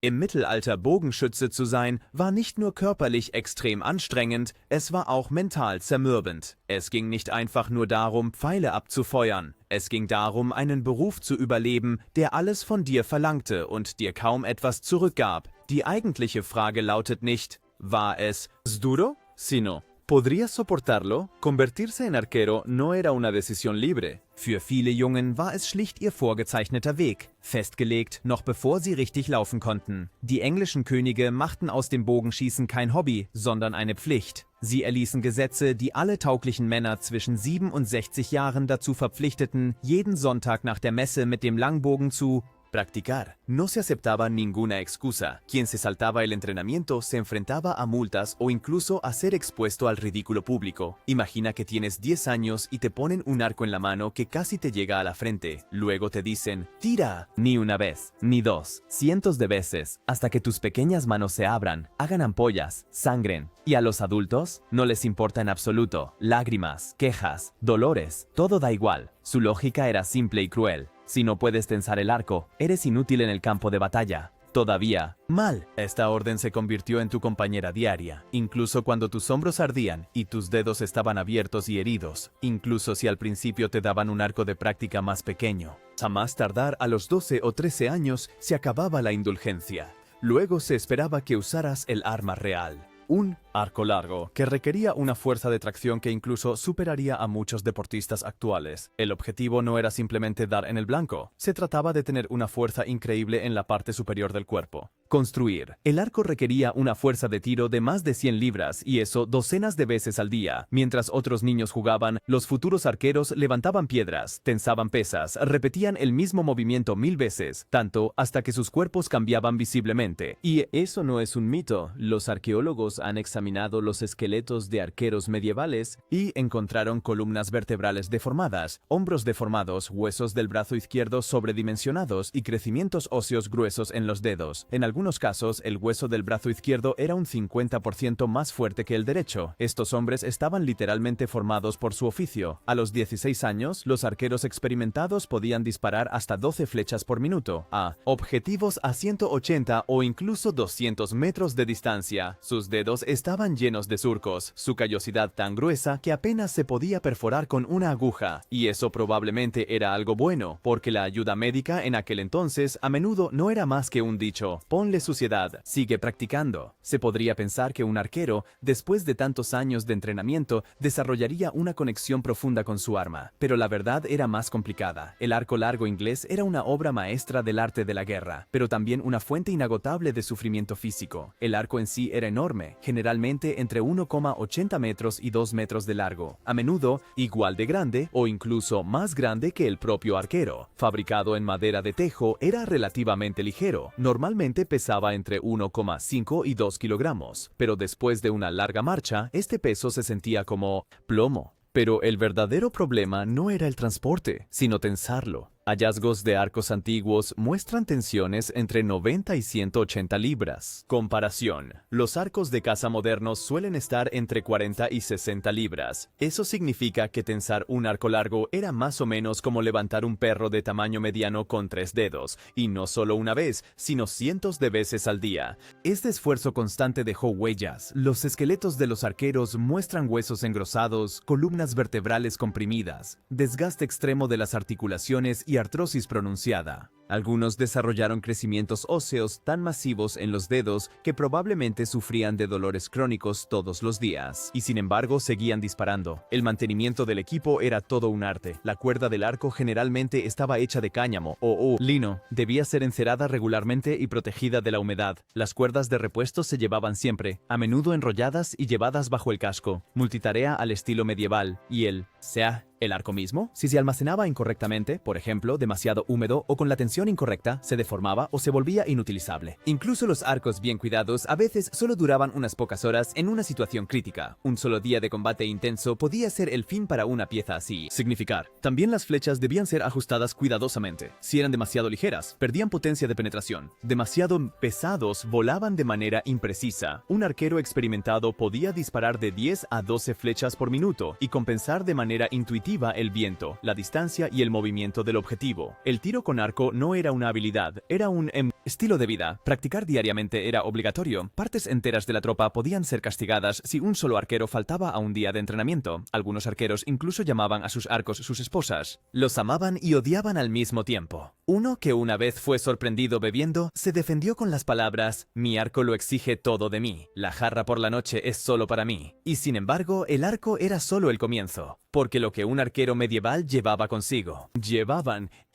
Im Mittelalter Bogenschütze zu sein, war nicht nur körperlich extrem anstrengend, es war auch mental zermürbend. Es ging nicht einfach nur darum, Pfeile abzufeuern. Es ging darum, einen Beruf zu überleben, der alles von dir verlangte und dir kaum etwas zurückgab. Die eigentliche Frage lautet nicht, war es duro, sino ¿podrías soportarlo? Convertirse en arquero no era una decisión libre. Für viele Jungen war es schlicht ihr vorgezeichneter Weg, festgelegt, noch bevor sie richtig laufen konnten. Die englischen Könige machten aus dem Bogenschießen kein Hobby, sondern eine Pflicht. Sie erließen Gesetze, die alle tauglichen Männer zwischen 7 und 60 Jahren dazu verpflichteten, jeden Sonntag nach der Messe mit dem Langbogen zu practicar. No se aceptaba ninguna excusa. Quien se saltaba el entrenamiento se enfrentaba a multas o incluso a ser expuesto al ridículo público. Imagina que tienes 10 años y te ponen un arco en la mano que casi te llega a la frente. Luego te dicen, ¡tira! Ni una vez, ni dos, cientos de veces, hasta que tus pequeñas manos se abran, hagan ampollas, sangren. Y a los adultos no les importa en absoluto. Lágrimas, quejas, dolores, todo da igual. Su lógica era simple y cruel. Si no puedes tensar el arco, eres inútil en el campo de batalla. Todavía, mal. Esta orden se convirtió en tu compañera diaria, incluso cuando tus hombros ardían y tus dedos estaban abiertos y heridos, incluso si al principio te daban un arco de práctica más pequeño. A más tardar, a los 12 o 13 años, se acababa la indulgencia. Luego se esperaba que usaras el arma real. Un arco largo, que requería una fuerza de tracción que incluso superaría a muchos deportistas actuales. El objetivo no era simplemente dar en el blanco, se trataba de tener una fuerza increíble en la parte superior del cuerpo. Construir. El arco requería una fuerza de tiro de más de 100 libras, y eso docenas de veces al día. Mientras otros niños jugaban, los futuros arqueros levantaban piedras, tensaban pesas, repetían el mismo movimiento 1000 veces, tanto hasta que sus cuerpos cambiaban visiblemente. Y eso no es un mito. Los arqueólogos han examinado los esqueletos de arqueros medievales y encontraron columnas vertebrales deformadas, hombros deformados, huesos del brazo izquierdo sobredimensionados y crecimientos óseos gruesos en los dedos. En algunos casos, el hueso del brazo izquierdo era un 50% más fuerte que el derecho. Estos hombres estaban literalmente formados por su oficio. A los 16 años, los arqueros experimentados podían disparar hasta 12 flechas por minuto, a objetivos a 180 o incluso 200 metros de distancia. Sus dedos estaban llenos de surcos, su callosidad tan gruesa que apenas se podía perforar con una aguja. Y eso probablemente era algo bueno, porque la ayuda médica en aquel entonces a menudo no era más que un dicho: ponle suciedad, sigue practicando. Se podría pensar que un arquero, después de tantos años de entrenamiento, desarrollaría una conexión profunda con su arma. Pero la verdad era más complicada. El arco largo inglés era una obra maestra del arte de la guerra, pero también una fuente inagotable de sufrimiento físico. El arco en sí era enorme, generalmente entre 1,80 metros y 2 metros de largo, a menudo igual de grande o incluso más grande que el propio arquero. Fabricado en madera de tejo, era relativamente ligero, normalmente pesaba entre 1,5 y 2 kilogramos, pero después de una larga marcha, este peso se sentía como plomo. Pero el verdadero problema no era el transporte, sino tensarlo. Hallazgos de arcos antiguos muestran tensiones entre 90 y 180 libras. Comparación. Los arcos de caza modernos suelen estar entre 40 y 60 libras. Eso significa que tensar un arco largo era más o menos como levantar un perro de tamaño mediano con 3 dedos, y no solo una vez, sino cientos de veces al día. Este esfuerzo constante dejó huellas. Los esqueletos de los arqueros muestran huesos engrosados, columnas vertebrales comprimidas, desgaste extremo de las articulaciones y artrosis pronunciada. Algunos desarrollaron crecimientos óseos tan masivos en los dedos que probablemente sufrían de dolores crónicos todos los días, y sin embargo seguían disparando. El mantenimiento del equipo era todo un arte. La cuerda del arco generalmente estaba hecha de cáñamo o lino. Debía ser encerada regularmente y protegida de la humedad. Las cuerdas de repuesto se llevaban siempre, a menudo enrolladas y llevadas bajo el casco. Multitarea al estilo medieval. Y el arco mismo, si se almacenaba incorrectamente, por ejemplo, demasiado húmedo o con la tensión incorrecta, se deformaba o se volvía inutilizable. Incluso los arcos bien cuidados a veces solo duraban unas pocas horas en una situación crítica. Un solo día de combate intenso podía ser el fin para una pieza así. Significar. También las flechas debían ser ajustadas cuidadosamente. Si eran demasiado ligeras, perdían potencia de penetración. Demasiado pesados, volaban de manera imprecisa. Un arquero experimentado podía disparar de 10 a 12 flechas por minuto y compensar de manera intuitiva el viento, la distancia y el movimiento del objetivo. El tiro con arco no era una habilidad, era un Estilo de vida. Practicar diariamente era obligatorio. Partes enteras de la tropa podían ser castigadas si un solo arquero faltaba a un día de entrenamiento. Algunos arqueros incluso llamaban a sus arcos sus esposas. Los amaban y odiaban al mismo tiempo. Uno que una vez fue sorprendido bebiendo, se defendió con las palabras: «Mi arco lo exige todo de mí. La jarra por la noche es solo para mí». Y sin embargo, el arco era solo el comienzo. Porque lo que un arquero medieval llevaba consigo.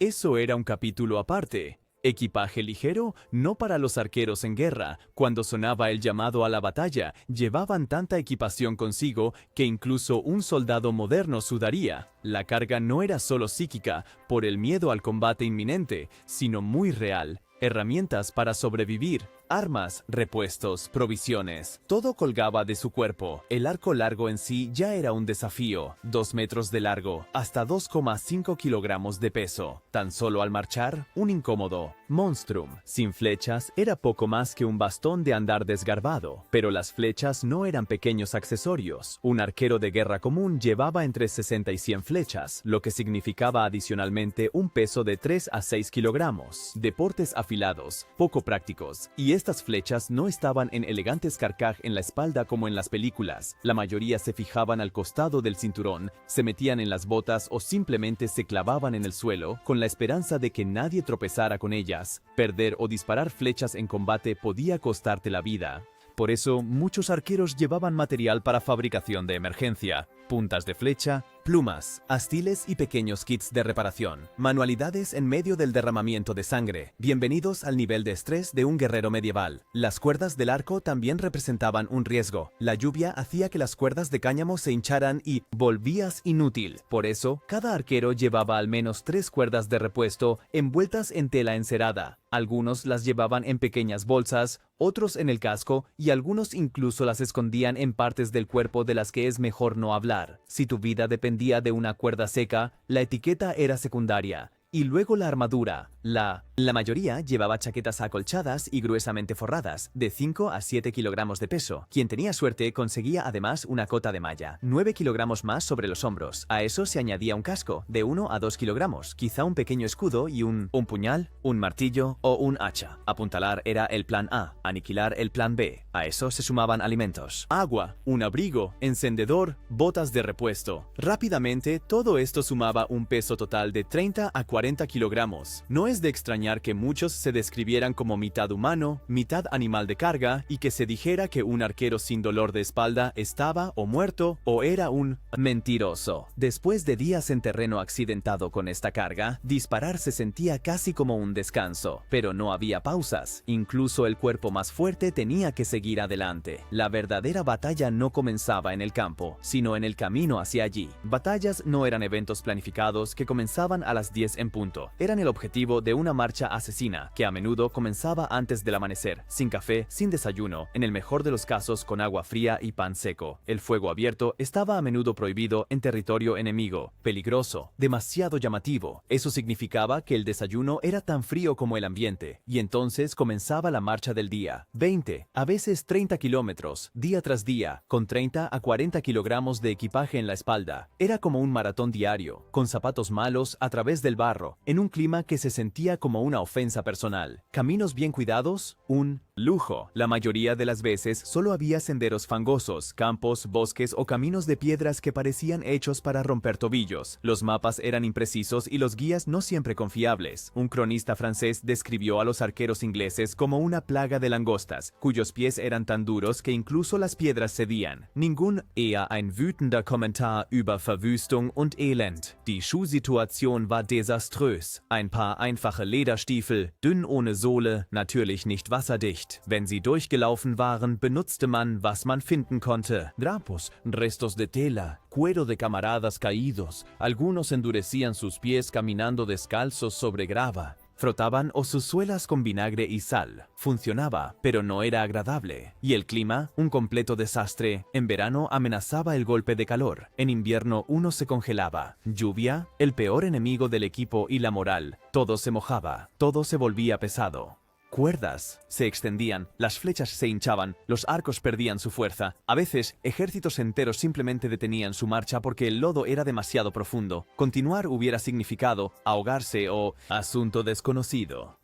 Eso era un capítulo aparte. Equipaje ligero, no para los arqueros en guerra. Cuando sonaba el llamado a la batalla, llevaban tanta equipación consigo que incluso un soldado moderno sudaría. La carga no era solo psíquica, por el miedo al combate inminente, sino muy real. Herramientas para sobrevivir, armas, repuestos, provisiones, todo colgaba de su cuerpo. El arco largo en sí ya era un desafío, 2 metros de largo, hasta 2,5 kilogramos de peso. Tan solo al marchar, un incómodo monstrum. Sin flechas, era poco más que un bastón de andar desgarbado, pero las flechas no eran pequeños accesorios. Un arquero de guerra común llevaba entre 60 y 100 flechas, lo que significaba adicionalmente un peso de 3 a 6 kilogramos. Deportes afilados, poco prácticos, y estas flechas no estaban en elegantes carcaj en la espalda como en las películas. La mayoría se fijaban al costado del cinturón, se metían en las botas o simplemente se clavaban en el suelo con la esperanza de que nadie tropezara con ellas. Perder o disparar flechas en combate podía costarte la vida. Por eso, muchos arqueros llevaban material para fabricación de emergencia: puntas de flecha, plumas, astiles y pequeños kits de reparación. Manualidades en medio del derramamiento de sangre. Bienvenidos al nivel de estrés de un guerrero medieval. Las cuerdas del arco también representaban un riesgo. La lluvia hacía que las cuerdas de cáñamo se hincharan y volvías inútil. Por eso, cada arquero llevaba al menos 3 cuerdas de repuesto envueltas en tela encerada. Algunos las llevaban en pequeñas bolsas, otros en el casco y algunos incluso las escondían en partes del cuerpo de las que es mejor no hablar. Si tu vida dependía de una cuerda seca, la etiqueta era secundaria. Y luego la armadura. La mayoría llevaba chaquetas acolchadas y gruesamente forradas, de 5 a 7 kilogramos de peso. Quien tenía suerte conseguía además una cota de malla, 9 kilogramos más sobre los hombros. A eso se añadía un casco, de 1 a 2 kilogramos, quizá un pequeño escudo y un puñal, un martillo o un hacha. Apuntalar era el plan A, aniquilar el plan B. A eso se sumaban alimentos, agua, un abrigo, encendedor, botas de repuesto. Rápidamente, todo esto sumaba un peso total de 30 a 40 kilogramos. No es de extrañar que muchos se describieran como mitad humano, mitad animal de carga y que se dijera que un arquero sin dolor de espalda estaba o muerto o era un mentiroso. Después de días en terreno accidentado con esta carga, disparar se sentía casi como un descanso, pero no había pausas. Incluso el cuerpo más fuerte tenía que seguir adelante. La verdadera batalla no comenzaba en el campo, sino en el camino hacia allí. Batallas no eran eventos planificados que comenzaban a las 10 en punto. Eran el objetivo de una marcha asesina, que a menudo comenzaba antes del amanecer, sin café, sin desayuno, en el mejor de los casos con agua fría y pan seco. El fuego abierto estaba a menudo prohibido en territorio enemigo, peligroso, demasiado llamativo. Eso significaba que el desayuno era tan frío como el ambiente, y entonces comenzaba la marcha del día. 20, a veces 30 kilómetros, día tras día, con 30 a 40 kilogramos de equipaje en la espalda. Era como un maratón diario, con zapatos malos a través del barro, en un clima que se sentía como una ofensa personal. Caminos bien cuidados, un lujo. La mayoría de las veces solo había senderos fangosos, campos, bosques o caminos de piedras que parecían hechos para romper tobillos. Los mapas eran imprecisos y los guías no siempre confiables. Un cronista francés describió a los arqueros ingleses como una plaga de langostas, cuyos pies eran tan duros que incluso las piedras cedían. Ningún eher ein wütender Kommentar über Verwüstung und Elend. Die Schuhsituation war desaströs. Ein paar einfache Lederstiefel, dünn ohne Sohle, natürlich nicht wasserdicht. Wenn sie durchgelaufen waren, benutzte man, was man finden konnte. Drapos, restos de tela, cuero de camaradas caídos. Algunos endurecían sus pies caminando descalzos sobre grava. Frotaban o sus suelas con vinagre y sal. Funcionaba, pero no era agradable. Y el clima, un completo desastre. En verano amenazaba el golpe de calor. En invierno uno se congelaba. Lluvia, el peor enemigo del equipo y la moral. Todo se mojaba, todo se volvía pesado. Cuerdas se extendían, las flechas se hinchaban, los arcos perdían su fuerza. A veces, ejércitos enteros simplemente detenían su marcha porque el lodo era demasiado profundo. Continuar hubiera significado ahogarse o asunto desconocido.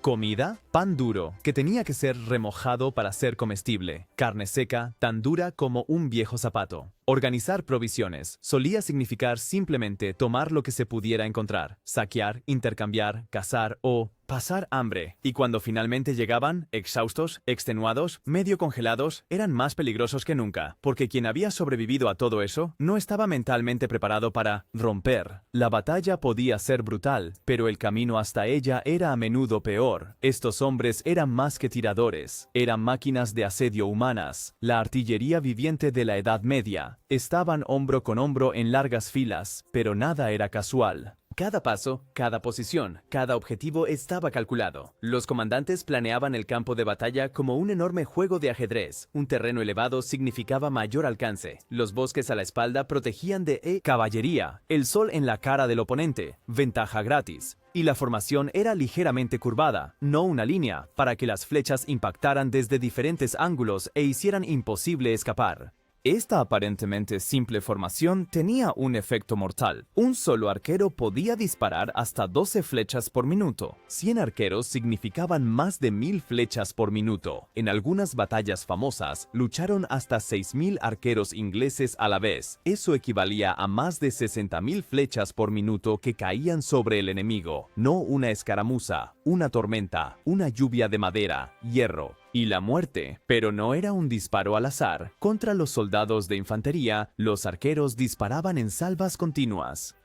Comida, pan duro, que tenía que ser remojado para ser comestible. Carne seca, tan dura como un viejo zapato. Organizar provisiones solía significar simplemente tomar lo que se pudiera encontrar, saquear, intercambiar, cazar o pasar hambre. Y cuando finalmente llegaban, exhaustos, extenuados, medio congelados, eran más peligrosos que nunca, porque quien había sobrevivido a todo eso no estaba mentalmente preparado para romper. La batalla podía ser brutal, pero el camino hasta ella era a menudo peor. Estos hombres eran más que tiradores, eran máquinas de asedio humanas, la artillería viviente de la Edad Media. Estaban hombro con hombro en largas filas, pero nada era casual. Cada paso, cada posición, cada objetivo estaba calculado. Los comandantes planeaban el campo de batalla como un enorme juego de ajedrez. Un terreno elevado significaba mayor alcance. Los bosques a la espalda protegían de caballería. El sol en la cara del oponente, ventaja gratis. Y la formación era ligeramente curvada, no una línea, para que las flechas impactaran desde diferentes ángulos e hicieran imposible escapar. Esta aparentemente simple formación tenía un efecto mortal. Un solo arquero podía disparar hasta 12 flechas por minuto. 100 arqueros significaban más de 1000 flechas por minuto. En algunas batallas famosas, lucharon hasta 6000 arqueros ingleses a la vez. Eso equivalía a más de 60.000 flechas por minuto que caían sobre el enemigo. No una escaramuza, una tormenta, una lluvia de madera, hierro y la muerte. Pero no era un disparo al azar. Contra los soldados de infantería, los arqueros disparaban en salvas continuas.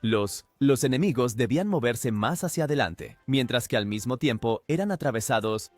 Los enemigos debían moverse más hacia adelante, mientras que al mismo tiempo eran atravesados.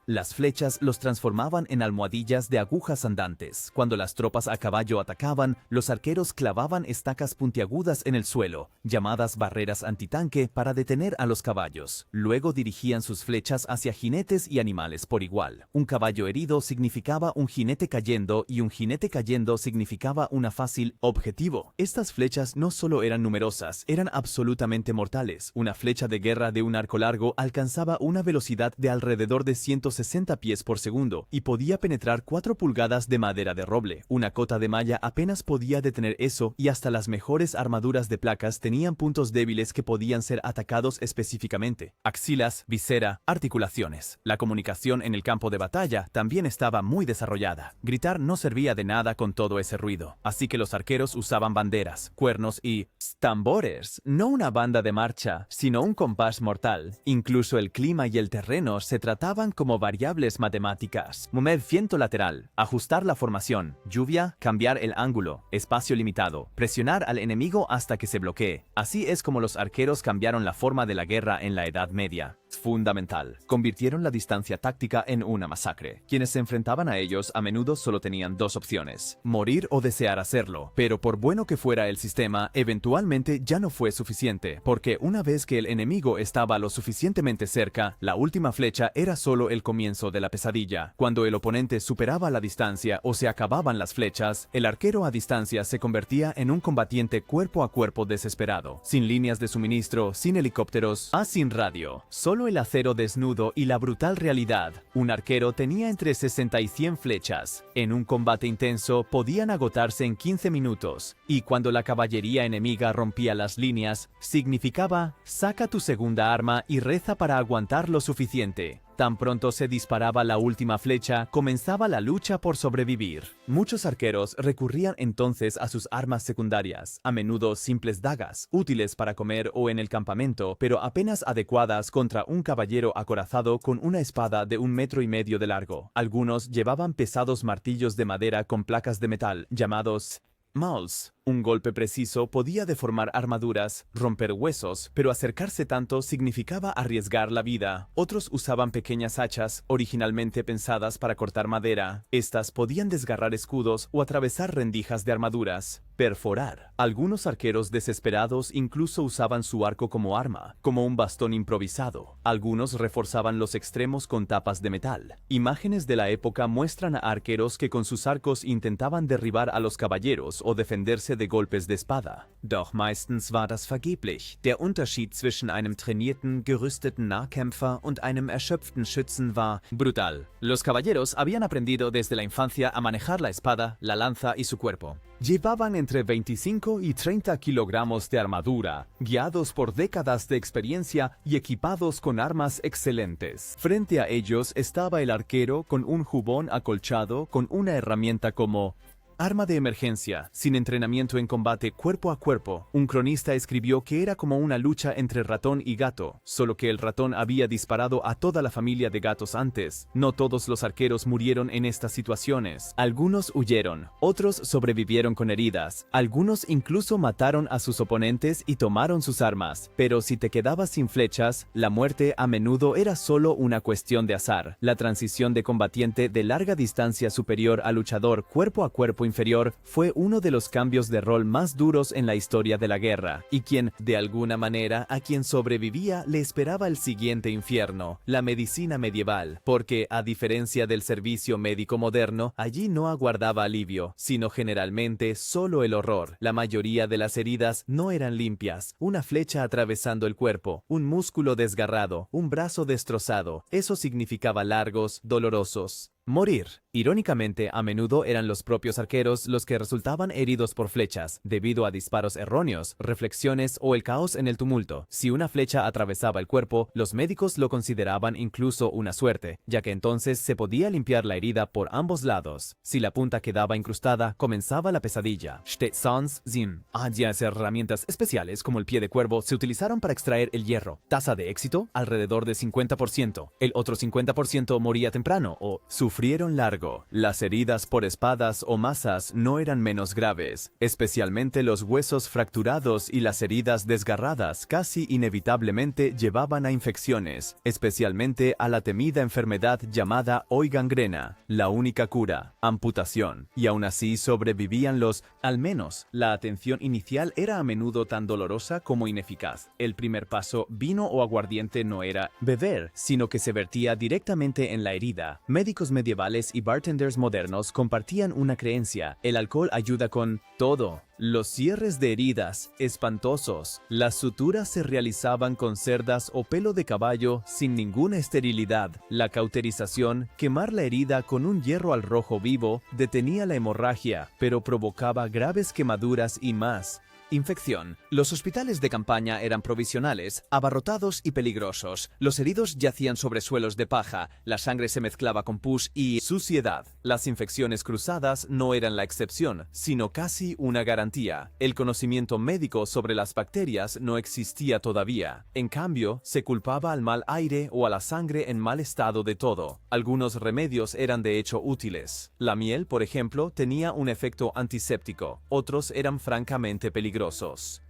Las flechas los transformaban en almohadillas de agujas andantes. Cuando las tropas a caballo atacaban, los arqueros clavaban estacas puntiagudas en el suelo, llamadas barreras antitanque, para detener a los caballos. Luego dirigían sus flechas hacia jinetes y animales por igual. Un caballo herido significaba un jinete cayendo y un jinete cayendo significaba una fácil objetivo. Estas flechas no solo eran numerosas, eran absolutamente mortales. Una flecha de guerra de un arco largo alcanzaba una velocidad de alrededor de 160 pies por segundo y podía penetrar 4 pulgadas de madera de roble. Una cota de malla apenas podía detener eso y hasta las mejores armaduras de placas tenían puntos débiles que podían ser atacados específicamente. Axilas, visera, articulaciones. La comunicación en el campo de batalla también estaba muy desarrollada. Gritar no servía de nada con todo ese ruido, así que los arqueros usaban banderas, cuernos y tambores. No una banda de marcha, sino un compás mortal. Incluso el clima y el terreno se trataban como variables matemáticas. Movimiento lateral, ajustar la formación, lluvia, cambiar el ángulo, espacio limitado, presionar al enemigo hasta que se bloquee. Así es como los arqueros cambiaron la forma de la guerra en la Edad Media. Fundamental. Convirtieron la distancia táctica en una masacre. Quienes se enfrentaban a ellos a menudo solo tenían dos opciones: morir o desear hacerlo. Pero por bueno que fuera el sistema, eventualmente ya no fue suficiente, porque una vez que el enemigo estaba lo suficientemente cerca, la última flecha era solo el comienzo de la pesadilla. Cuando el oponente superaba la distancia o se acababan las flechas, el arquero a distancia se convertía en un combatiente cuerpo a cuerpo desesperado, sin líneas de suministro, sin helicópteros, sin radio, solo el acero desnudo y la brutal realidad. Un arquero tenía entre 60 y 100 flechas. En un combate intenso podían agotarse en 15 minutos, y cuando la caballería enemiga rompía las líneas, significaba: saca tu segunda arma y reza para aguantar lo suficiente. Tan pronto se disparaba la última flecha, comenzaba la lucha por sobrevivir. Muchos arqueros recurrían entonces a sus armas secundarias, a menudo simples dagas, útiles para comer o en el campamento, pero apenas adecuadas contra un caballero acorazado con una espada de 1,5 metros de largo. Algunos llevaban pesados martillos de madera con placas de metal, llamados mauls. Un golpe preciso podía deformar armaduras, romper huesos, pero acercarse tanto significaba arriesgar la vida. Otros usaban pequeñas hachas, originalmente pensadas para cortar madera. Estas podían desgarrar escudos o atravesar rendijas de armaduras. Perforar. Algunos arqueros desesperados incluso usaban su arco como arma, como un bastón improvisado. Algunos reforzaban los extremos con tapas de metal. Imágenes de la época muestran a arqueros que con sus arcos intentaban derribar a los caballeros o defenderse de golpes de espada. Doch meistens war das vergeblich. Der Unterschied zwischen einem trainierten, gerüsteten Nahkämpfer und einem erschöpften Schützen war brutal. Los caballeros habían aprendido desde la infancia a manejar la espada, la lanza y su cuerpo. Llevaban entre 25 y 30 kilogramos de armadura, guiados por décadas de experiencia y equipados con armas excelentes. Frente a ellos estaba el arquero con un jubón acolchado con una herramienta como arma de emergencia, sin entrenamiento en combate cuerpo a cuerpo. Un cronista escribió que era como una lucha entre ratón y gato, solo que el ratón había disparado a toda la familia de gatos antes. No todos los arqueros murieron en estas situaciones. Algunos huyeron, otros sobrevivieron con heridas, algunos incluso mataron a sus oponentes y tomaron sus armas. Pero si te quedabas sin flechas, la muerte a menudo era solo una cuestión de azar. La transición de combatiente de larga distancia superior a luchador cuerpo a cuerpo inferior fue uno de los cambios de rol más duros en la historia de la guerra, y de alguna manera, a quien sobrevivía le esperaba el siguiente infierno, la medicina medieval, porque, a diferencia del servicio médico moderno, allí no aguardaba alivio, sino generalmente solo el horror. La mayoría de las heridas no eran limpias, una flecha atravesando el cuerpo, un músculo desgarrado, un brazo destrozado, eso significaba largos, dolorosos. Morir. Irónicamente, a menudo eran los propios arqueros los que resultaban heridos por flechas, debido a disparos erróneos, reflexiones o el caos en el tumulto. Si una flecha atravesaba el cuerpo, los médicos lo consideraban incluso una suerte, ya que entonces se podía limpiar la herida por ambos lados. Si la punta quedaba incrustada, comenzaba la pesadilla. Sans Zim. Las herramientas especiales como el pie de cuervo se utilizaron para extraer el hierro. Tasa de éxito, alrededor de 50%. El otro 50% moría temprano o sufrieron largo. Las heridas por espadas o mazas no eran menos graves, especialmente los huesos fracturados y las heridas desgarradas casi inevitablemente llevaban a infecciones, especialmente a la temida enfermedad llamada hoy gangrena, la única cura, amputación, y aún así sobrevivían al menos, la atención inicial era a menudo tan dolorosa como ineficaz. El primer paso, vino o aguardiente, no era beber, sino que se vertía directamente en la herida. Médicos medievales y bartenders modernos compartían una creencia: el alcohol ayuda con todo. Los cierres de heridas, espantosos. Las suturas se realizaban con cerdas o pelo de caballo sin ninguna esterilidad. La cauterización, quemar la herida con un hierro al rojo vivo, detenía la hemorragia, pero provocaba graves quemaduras y más. Infección. Los hospitales de campaña eran provisionales, abarrotados y peligrosos. Los heridos yacían sobre suelos de paja, la sangre se mezclaba con pus y suciedad. Las infecciones cruzadas no eran la excepción, sino casi una garantía. El conocimiento médico sobre las bacterias no existía todavía. En cambio, se culpaba al mal aire o a la sangre en mal estado de todo. Algunos remedios eran de hecho útiles. La miel, por ejemplo, tenía un efecto antiséptico. Otros eran francamente peligrosos.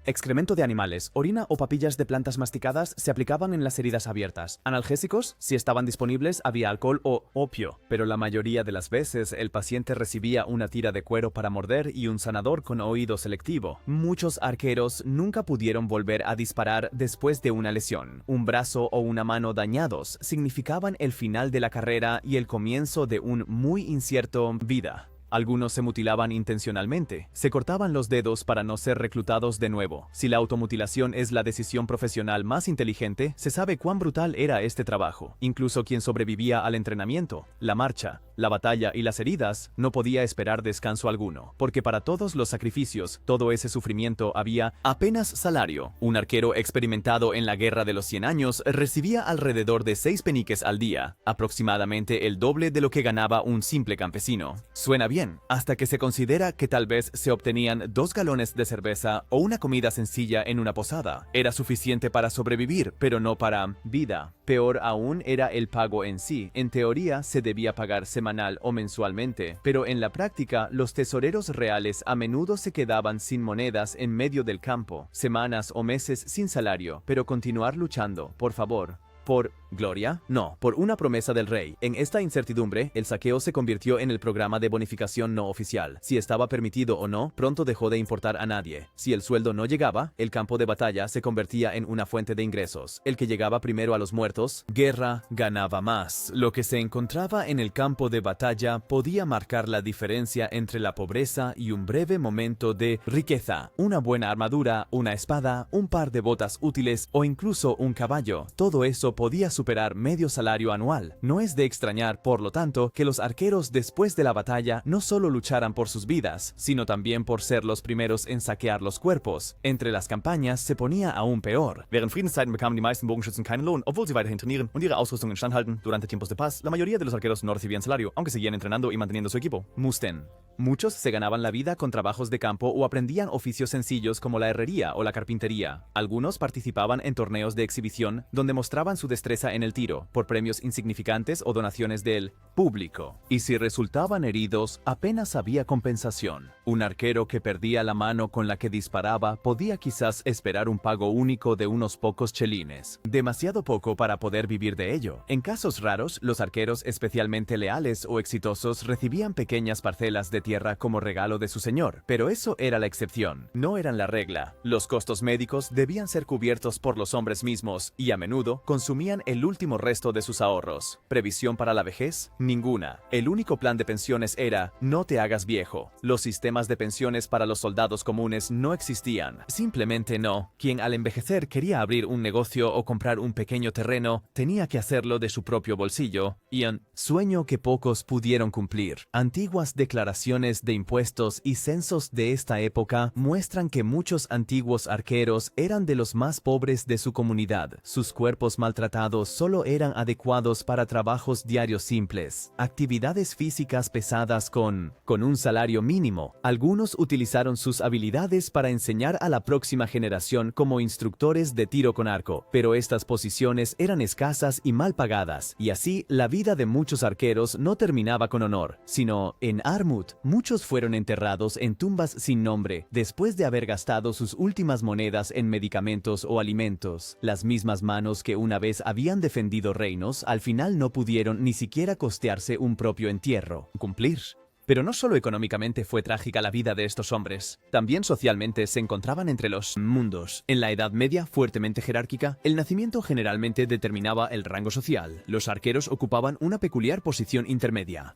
Excremento de animales, orina o papillas de plantas masticadas se aplicaban en las heridas abiertas. Analgésicos, si estaban disponibles, había alcohol o opio, pero la mayoría de las veces el paciente recibía una tira de cuero para morder y un sanador con oído selectivo. Muchos arqueros nunca pudieron volver a disparar después de una lesión. Un brazo o una mano dañados significaban el final de la carrera y el comienzo de un muy incierto vida. Algunos se mutilaban intencionalmente, se cortaban los dedos para no ser reclutados de nuevo. Si la automutilación es la decisión profesional más inteligente, se sabe cuán brutal era este trabajo. Incluso quien sobrevivía al entrenamiento, la marcha, la batalla y las heridas, no podía esperar descanso alguno, porque para todos los sacrificios, todo ese sufrimiento había apenas salario. Un arquero experimentado en la Guerra de los 100 años recibía alrededor de 6 peniques al día, aproximadamente el doble de lo que ganaba un simple campesino. Suena bien, hasta que se considera que tal vez se obtenían 2 galones de cerveza o una comida sencilla en una posada. Era suficiente para sobrevivir, pero no para vida. Peor aún era el pago en sí. En teoría se debía pagar semanal o mensualmente, pero en la práctica los tesoreros reales a menudo se quedaban sin monedas en medio del campo, semanas o meses sin salario, pero continuar luchando, por favor. ¿Por gloria? No, por una promesa del rey. En esta incertidumbre, el saqueo se convirtió en el programa de bonificación no oficial. Si estaba permitido o no, pronto dejó de importar a nadie. Si el sueldo no llegaba, el campo de batalla se convertía en una fuente de ingresos. El que llegaba primero a los muertos, guerra, ganaba más. Lo que se encontraba en el campo de batalla podía marcar la diferencia entre la pobreza y un breve momento de riqueza. Una buena armadura, una espada, un par de botas útiles o incluso un caballo. Todo eso podía superar medio salario anual. No es de extrañar, por lo tanto, que los arqueros después de la batalla no solo lucharan por sus vidas, sino también por ser los primeros en saquear los cuerpos. Entre las campañas se ponía aún peor. Während Friedenszeiten bekamen die meisten Bogenschützen keinen Lohn, obwohl sie weiterhin trainieren und ihre Ausrüstung instand halten. Durante tiempos de paz, la mayoría de los arqueros no recibían salario, aunque seguían entrenando y manteniendo su equipo. Musten. Muchos se ganaban la vida con trabajos de campo o aprendían oficios sencillos como la herrería o la carpintería. Algunos participaban en torneos de exhibición donde mostraban su destreza en el tiro, por premios insignificantes o donaciones del público. Y si resultaban heridos, apenas había compensación. Un arquero que perdía la mano con la que disparaba podía quizás esperar un pago único de unos pocos chelines. Demasiado poco para poder vivir de ello. En casos raros, los arqueros especialmente leales o exitosos recibían pequeñas parcelas de tierra como regalo de su señor, pero eso era la excepción, no eran la regla. Los costos médicos debían ser cubiertos por los hombres mismos y a menudo consumían el último resto de sus ahorros. ¿Previsión para la vejez? Ninguna. El único plan de pensiones era no te hagas viejo. Los sistemas de pensiones para los soldados comunes no existían. Simplemente no. Quien al envejecer quería abrir un negocio o comprar un pequeño terreno, tenía que hacerlo de su propio bolsillo. Y un sueño que pocos pudieron cumplir. Antiguas declaraciones de impuestos y censos de esta época muestran que muchos antiguos arqueros eran de los más pobres de su comunidad. Sus cuerpos maltratados solo eran adecuados para trabajos diarios simples, actividades físicas pesadas con un salario mínimo. Algunos utilizaron sus habilidades para enseñar a la próxima generación como instructores de tiro con arco, pero estas posiciones eran escasas y mal pagadas, y así la vida de muchos arqueros no terminaba con honor, sino en Armut. Muchos fueron enterrados en tumbas sin nombre, después de haber gastado sus últimas monedas en medicamentos o alimentos. Las mismas manos que una vez habían defendido reinos, al final no pudieron ni siquiera costearse un propio entierro. Cumplir. Pero no solo económicamente fue trágica la vida de estos hombres, también socialmente se encontraban entre los mundos. En la Edad Media, fuertemente jerárquica, el nacimiento generalmente determinaba el rango social. Los arqueros ocupaban una peculiar posición intermedia.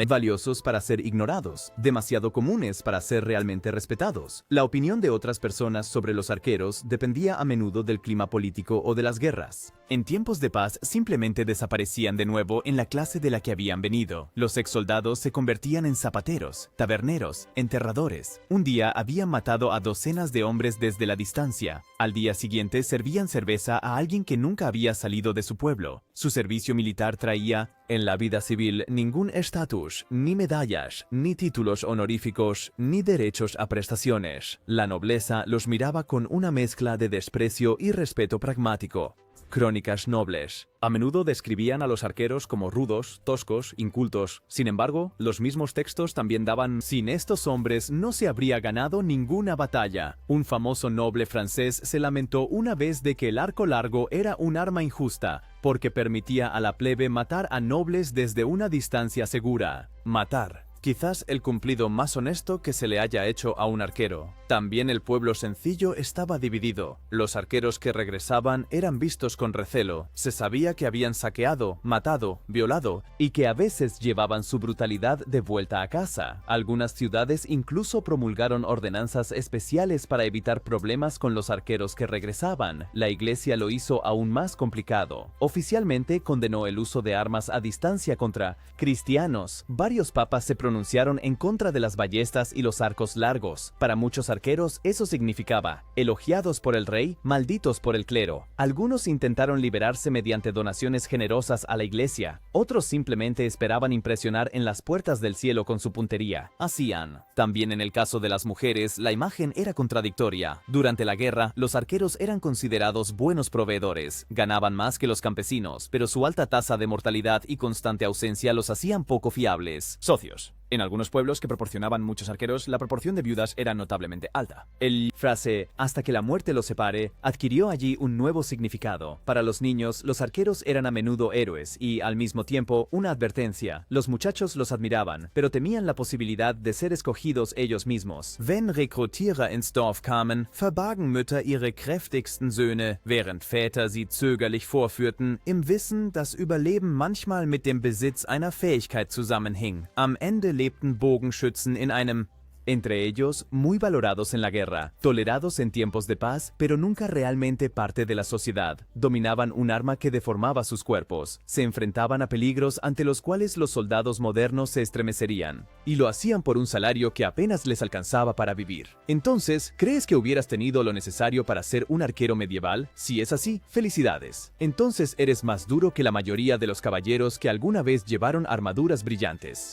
Valiosos para ser ignorados, demasiado comunes para ser realmente respetados. La opinión de otras personas sobre los arqueros dependía a menudo del clima político o de las guerras. En tiempos de paz simplemente desaparecían de nuevo en la clase de la que habían venido. Los exsoldados se convertían en zapateros, taberneros, enterradores. Un día habían matado a docenas de hombres desde la distancia. Al día siguiente servían cerveza a alguien que nunca había salido de su pueblo. Su servicio militar traía, en la vida civil, ningún estatus, ni medallas, ni títulos honoríficos, ni derechos a prestaciones. La nobleza los miraba con una mezcla de desprecio y respeto pragmático. Crónicas nobles. A menudo describían a los arqueros como rudos, toscos, incultos. Sin embargo, los mismos textos también daban: sin estos hombres no se habría ganado ninguna batalla. Un famoso noble francés se lamentó una vez de que el arco largo era un arma injusta, porque permitía a la plebe matar a nobles desde una distancia segura. Matar. Quizás el cumplido más honesto que se le haya hecho a un arquero. También el pueblo sencillo estaba dividido. Los arqueros que regresaban eran vistos con recelo. Se sabía que habían saqueado, matado, violado y que a veces llevaban su brutalidad de vuelta a casa. Algunas ciudades incluso promulgaron ordenanzas especiales para evitar problemas con los arqueros que regresaban. La iglesia lo hizo aún más complicado. Oficialmente condenó el uso de armas a distancia contra cristianos. Varios papas se pronunciaron en contra de las ballestas y los arcos largos. Para muchos arqueros eso significaba elogiados por el rey, malditos por el clero. Algunos intentaron liberarse mediante donaciones generosas a la iglesia. Otros simplemente esperaban impresionar en las puertas del cielo con su puntería. Hacían. También en el caso de las mujeres, la imagen era contradictoria. Durante la guerra, los arqueros eran considerados buenos proveedores. Ganaban más que los campesinos, pero su alta tasa de mortalidad y constante ausencia los hacían poco fiables. Socios. En algunos pueblos que proporcionaban muchos arqueros, la proporción de viudas era notablemente alta. Frase "hasta que la muerte los separe" adquirió allí un nuevo significado. Para los niños, los arqueros eran a menudo héroes y, al mismo tiempo, una advertencia. Los muchachos los admiraban, pero temían la posibilidad de ser escogidos ellos mismos. Wenn Rekrutierer ins Dorf kamen, verbargen Mütter ihre kräftigsten Söhne, während Väter sie zögerlich vorführten, im Wissen, dass Überleben manchmal mit dem Besitz einer Fähigkeit zusammenhing. Am Ende lebten Bogenschützen in einem entre ellos, muy valorados en la guerra, tolerados en tiempos de paz, pero nunca realmente parte de la sociedad. Dominaban un arma que deformaba sus cuerpos, se enfrentaban a peligros ante los cuales los soldados modernos se estremecerían, y lo hacían por un salario que apenas les alcanzaba para vivir. Entonces, ¿crees que hubieras tenido lo necesario para ser un arquero medieval? Si es así, felicidades. Entonces eres más duro que la mayoría de los caballeros que alguna vez llevaron armaduras brillantes.